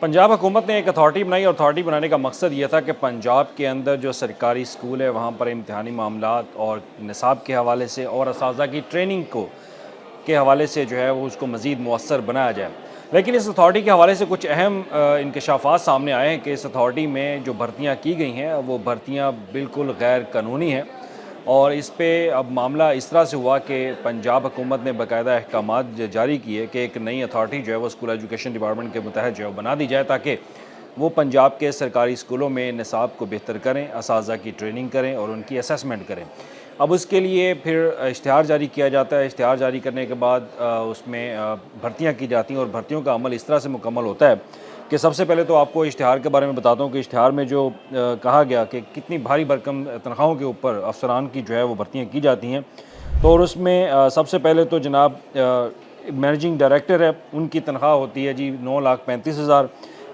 पंजाब हुकूमत ने एक अथॉरिटी बनाई और अथॉरिटी बनाने का मकसद ये था कि पंजाब के अंदर जो सरकारी स्कूल है वहाँ पर इम्तहानी मामलात और निसाब के हवाले से और असातिज़ा की ट्रेनिंग को के हवाले से जो है वो उसको मज़ीद मौसर बनाया जाए। लेकिन इस अथॉरिटी के हवाले से कुछ अहम इंकशाफात सामने आए हैं कि इस अथॉरिटी में जो भर्तियाँ की गई हैं वो भर्तियाँ बिल्कुल गैर कानूनी हैं। और इस पे अब मामला इस तरह से हुआ कि पंजाब हुकूमत ने बाकायदा अहकामात जारी किए कि एक नई अथॉरिटी जो है वो स्कूल एजुकेशन डिपार्टमेंट के मुतहत जो है बना दी जाए ताकि वो पंजाब के सरकारी स्कूलों में निसाब को बेहतर करें, असातिज़ा की ट्रेनिंग करें और उनकी असेसमेंट करें। अब उसके लिए फिर इश्तिहार जारी किया जाता है। इश्तिहार जारी करने के बाद उसमें भर्तियाँ की जाती हैं और भर्तियों का अमल इस तरह से मुकम्मल होता है कि सबसे पहले तो आपको इश्तिहार के बारे में बताता हूँ कि इश्तिहार में जो कहा गया कि कितनी भारी भरकम तनख्वाहों के ऊपर अफसरान की जो है वो भर्तियाँ की जाती हैं। तो और उसमें सबसे पहले तो जनाब मैनेजिंग डायरेक्टर है, उनकी तनख्वाह होती है जी 9,35,000।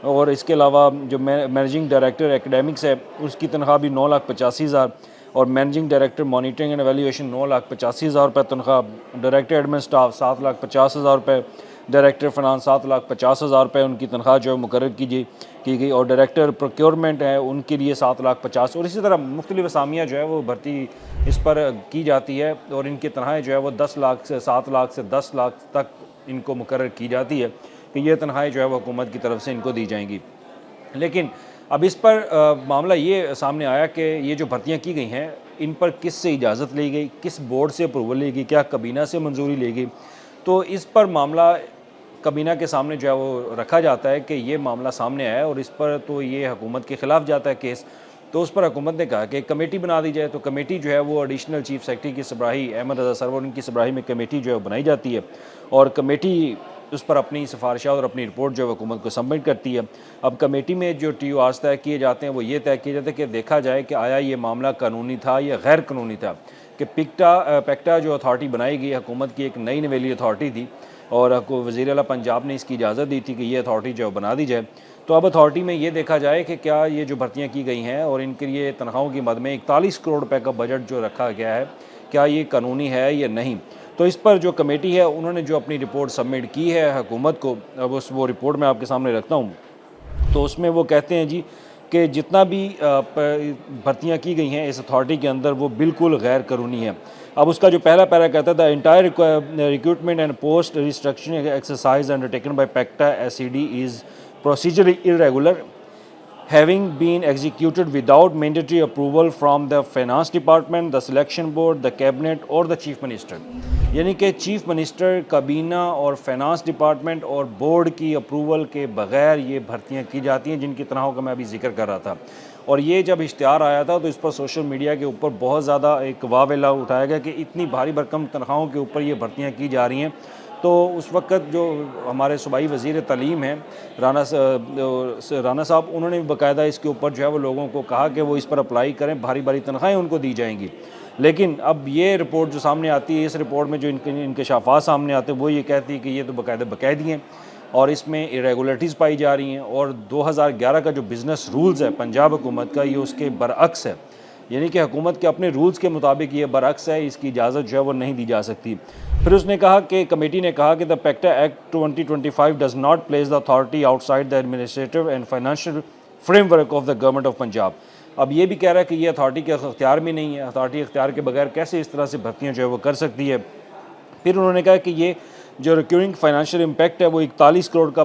और इसके अलावा जो मैनेजिंग डायरेक्टर एकेडमिक्स है उसकी तनख्वाह भी 9,85,000। और managing director monitoring and evaluation 9,85,000 रुपये तनख्वाह। डायरेक्टर एडमिन स्टाफ 7,50,000 रुपये। डायरेक्टर फिनांस 7,50,000 रुपये उनकी तनख्वाह जो है मुकर्रर की गई। और डायरेक्टर प्रोक्योरमेंट है उनके लिए 7,50,000। और इसी तरह मुख्तलिफ असामियाँ जो है वो भर्ती इस पर की जाती है और इनकी तनख्वाहें जो है वो 10 लाख से 7 लाख से 10 लाख तक इनको मुकर्रर की जाती है कि ये तनख्वाहें जो है वो हुकूमत की तरफ से इनको दी जाएंगी। लेकिन अब इस पर मामला ये सामने आया कि ये जो भर्तियाँ की गई हैं इन पर किस से इजाज़त ली गई, किस बोर्ड से अप्रूवल ली गई, क्या कबीना से मंजूरी ली गई। तो इस पर मामला कबीना के सामने जो है वो रखा जाता है कि ये मामला सामने आया और इस पर तो ये हुकूमत के ख़िलाफ़ जाता है केस। तो उस पर हुकूमत ने कहा कि एक कमेटी बना दी जाए। तो कमेटी जो है वो एडिशनल चीफ सेक्रेटरी की सरबराही अहमद रज़ा सरवर उनकी सरबराही में कमेटी जो है बनाई जाती है और कमेटी उस पर अपनी सिफारिशात और अपनी रिपोर्ट जो है हुकूमत को सबमिट करती है। अब कमेटी में जो TORs तय किए जाते हैं वो ये तय किए जाते हैं कि देखा जाए कि आया ये मामला कानूनी था या गैर कानूनी था। कि पेक्टा जो अथॉरिटी बनाई गई हुकूमत की एक नई नवेली अथॉरिटी थी और वज़ीर आला पंजाब ने इसकी इजाज़त दी थी कि ये अथॉरिटी जो बना दी जाए। तो अब अथॉरिटी में ये देखा जाए कि क्या ये जो भर्तियाँ की गई हैं और इनके लिए तनख्वाहों की मद में 41 करोड़ रुपए का बजट जो रखा गया है, क्या ये कानूनी है या नहीं। तो इस पर जो कमेटी है उन्होंने जो अपनी रिपोर्ट सबमिट की है हुकूमत को, अब वो रिपोर्ट मैं आपके सामने रखता हूँ। तो उसमें वो कहते हैं जी कि जितना भी भर्तियाँ की गई हैं इस अथॉरिटी के अंदर वो बिल्कुल गैर कानूनी है। अब उसका जो पहला पैरा कहता था entire recruitment and post restructuring exercise undertaken by PECTA SED is procedurally irregular having been executed without mandatory approval from the finance department, the selection board, the cabinet और the chief minister। यानी कि chief minister, काबीना और finance department और board की approval के बगैर ये भर्तियां की जाती हैं जिनकी तनख्वाहों का मैं अभी जिक्र कर रहा था। और ये जब इश्तिहार आया था तो इस पर सोशल मीडिया के ऊपर बहुत ज़्यादा एक वावेला उठाया गया कि इतनी भारी भरकम तनख्वाहों के ऊपर ये भर्तियाँ की जा रही हैं। तो उस वक़्त जो हमारे सूबाई वज़ीर तालीम हैं राना साहब, उन्होंने बाकायदा इसके ऊपर जो है वो लोगों को कहा कि वो इस पर अप्लाई करें, भारी भारी तनख्वाहें उनको दी जाएंगी। लेकिन अब ये रिपोर्ट जो सामने आती है, इस रिपोर्ट में जो इंकशाफात सामने आते हैं वो ये कहती है कि ये तो बाकायदा बाकायदी हैं और इसमें इरेगुलरिटीज़ पाई जा रही हैं। और 2011 का जो बिज़नेस रूल्स है पंजाब हुकूमत का, ये उसके बरअक्स है। यानी कि हुकूमत के अपने रूल्स के मुताबिक ये बरअक्स है, इसकी इजाज़त जो है वो नहीं दी जा सकती। फिर उसने कहा कि कमेटी ने कहा कि the PECTA act 2025 does not place the authority outside the administrative and financial framework of the government of Punjab. अब ये भी कह रहा है कि ये अथॉरिटी के अख्तियार में नहीं है, अथॉरिटी अख्तियार के बगैर कैसे इस तरह से भर्तियाँ जो है वो कर सकती है। फिर उन्होंने कहा कि ये जो रिक्यूरिंग फाइनेंशियल इम्पैक्ट है वो 41 करोड़ का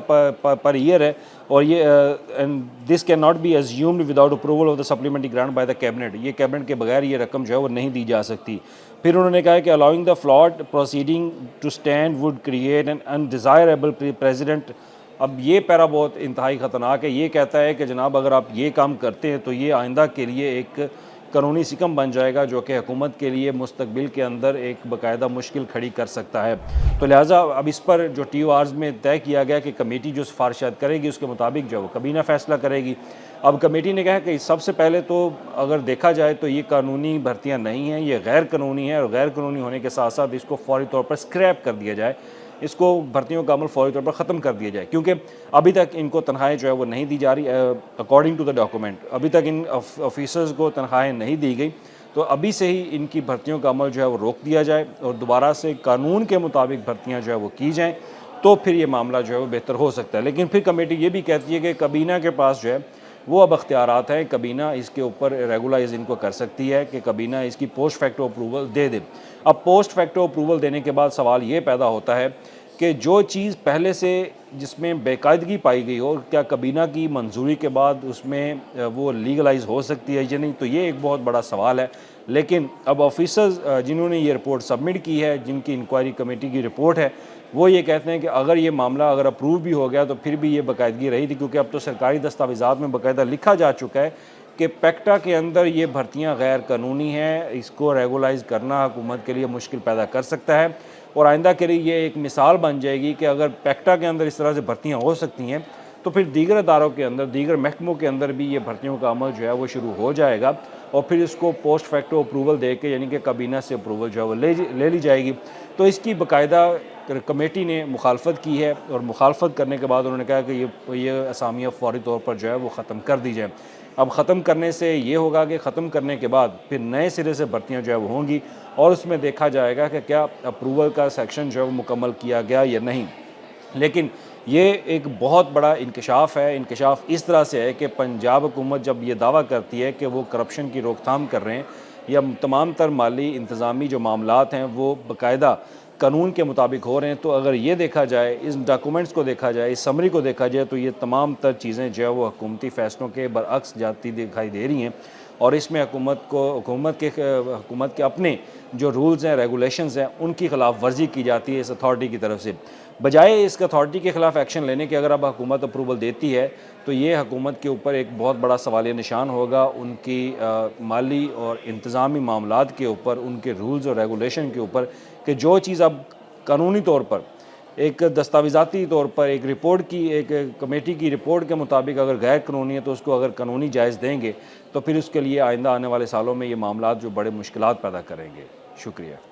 पर ईयर है और ये and this can not be assumed without approval of the supplementary grant by the cabinet. ये कैबिनेट के बगैर ये रकम जो है वो नहीं दी जा सकती। फिर उन्होंने कहा कि allowing the flawed proceeding to stand would create an undesirable precedent. अब ये पैरा बहुत इंतहाई ख़तरनाक है। ये कहता है कि जनाब अगर आप ये काम करते हैं तो ये आइंदा के लिए एक कानूनी सिकम बन जाएगा जो कि हुकूमत के लिए मुस्तकबिल के अंदर एक बाकायदा मुश्किल खड़ी कर सकता है। तो लिहाजा अब इस पर जो TORs में तय किया गया कि कमेटी जो सिफारिशात करेगी उसके मुताबिक जो वो कबीना फ़ैसला करेगी। अब कमेटी ने कहा कि सबसे पहले तो अगर देखा जाए तो ये कानूनी भर्तियाँ नहीं हैं, ये गैर कानूनी है और गैर कानूनी होने के साथ साथ इसको फ़ौरी तौर पर स्क्रैप कर दिया जाए, इसको भर्तियों का अमल फ़ौरी तौर पर ख़त्म कर दिया जाए। क्योंकि अभी तक इनको तनख्वाहें जो है वो नहीं दी जा रही अकॉर्डिंग टू द डॉक्यूमेंट। अभी तक इन ऑफिसर्स को तनख्वाहें नहीं दी गई। तो अभी से ही इनकी भर्तियों का अमल जो है वो रोक दिया जाए और दोबारा से कानून के मुताबिक भर्तियाँ जो है वो की जाएँ तो फिर ये मामला जो है वो बेहतर हो सकता है। लेकिन फिर कमेटी ये भी कहती है कि काबीना के पास जो है वो अब अख्तियारात हैं, काबीना इसके ऊपर रेगुलाइज इनको कर सकती है कि काबीना इसकी पोस्ट फैक्टो अप्रूवल दे दे। अब पोस्ट फैक्टो अप्रूवल देने के बाद सवाल ये पैदा होता है कि जो चीज़ पहले से जिसमें बेकायदगी पाई गई हो, क्या काबीना की मंजूरी के बाद उसमें वो लीगलाइज हो सकती है या नहीं, तो ये एक बहुत बड़ा सवाल है। लेकिन अब ऑफिसर्स जिन्होंने ये रिपोर्ट सबमिट की है, जिनकी इंक्वायरी कमेटी की रिपोर्ट है, वो ये कहते हैं कि अगर ये मामला अगर अप्रूव भी हो गया तो फिर भी ये बाकायदगी रही थी, क्योंकि अब तो सरकारी दस्तावेज़ात में बाकायदा लिखा जा चुका है कि पेक्टा के अंदर ये भर्तियां गैर कानूनी हैं, इसको रेगुलाइज करना हुकूमत के लिए मुश्किल पैदा कर सकता है और आइंदा के लिए ये एक मिसाल बन जाएगी कि अगर पेक्टा के अंदर इस तरह से भर्तियाँ हो सकती हैं तो फिर दीगर अदारों के अंदर, दीगर महकमों के अंदर भी ये भर्तियों का अमल जो है वो शुरू हो जाएगा और फिर इसको पोस्ट फैक्टो अप्रूवल दे के, यानी कि काबीना से अप्रूवल जो है वो ले ली जाएगी। तो इसकी बाकायदा कमेटी ने मुखालफत की है और मुखालफत करने के बाद उन्होंने कहा कि ये असामियाँ फौरी तौर पर जो है वो ख़त्म कर दी जाए। अब ख़त्म करने से ये होगा कि ख़त्म करने के बाद फिर नए सिरे से भर्तियाँ जो है वो होंगी और उसमें देखा जाएगा कि क्या अप्रूवल का सेक्शन जो है वो मुकम्मल किया गया या नहीं। लेकिन ये एक बहुत बड़ा इंकशाफ है। इंकशाफ इस तरह से है कि पंजाब हुकूमत जब ये दावा करती है कि वो करप्शन की रोकथाम कर रहे हैं या तमाम तर माली इंतज़ामी जो मामलात हैं वो बाकायदा कानून के मुताबिक हो रहे हैं, तो अगर ये देखा जाए, इस डॉक्यूमेंट्स को देखा जाए, इस समरी को देखा जाए, तो ये तमाम तर चीज़ें जो है वो हुकूमती फ़ैसलों के बरअक्स जाती दिखाई दे रही हैं और इसमें हुकूमत के अपने जो रूल्स हैं, रेगुलेशंस हैं, उनकी खिलाफ वर्जी की जाती है इस अथॉरिटी की तरफ से। बजाय इस अथॉरिटी के ख़िलाफ़ एक्शन लेने के, अगर अब हुकूमत अप्रूवल देती है तो ये हुकूमत के ऊपर एक बहुत बड़ा सवालिया निशान होगा, उनकी माली और इंतज़ामी मामलात के ऊपर, उनके रूल्स और रेगुलेशन के ऊपर, कि जो चीज़ अब कानूनी तौर पर एक दस्तावेज़ाती तौर पर एक रिपोर्ट की, एक कमेटी की रिपोर्ट के मुताबिक अगर गैर कानूनी है तो उसको अगर कानूनी जायज़ देंगे तो फिर उसके लिए आइंदा आने वाले सालों में ये मामलात जो बड़े मुश्किलात पैदा करेंगे। शुक्रिया।